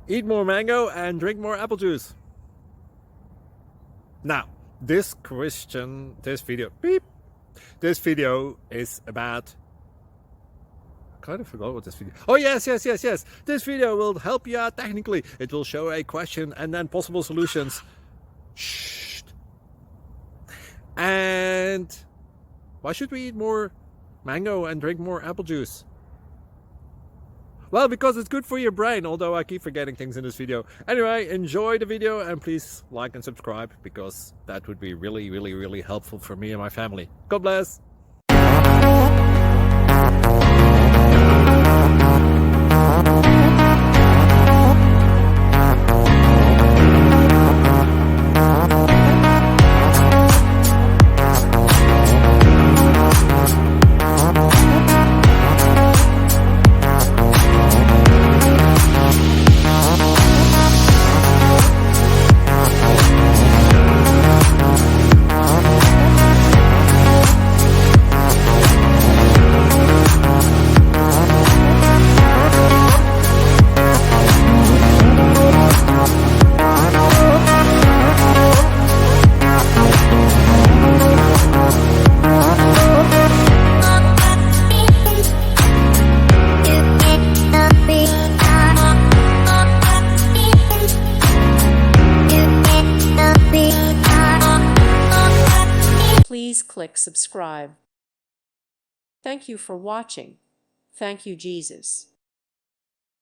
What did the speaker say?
Eat more mango and drink more apple juice. Now, this video is about, I kind of forgot what this video. Oh, yes. This video will help you out technically. It will show a question and then possible solutions. Shh. And why should we eat more mango and drink more apple juice? Well, because it's good for your brain, although I keep forgetting things in this video. Anyway, enjoy the video and please like and subscribe, because that would be really helpful for me and my family. God bless! Please click subscribe. Thank you for watching. Thank you, Jesus.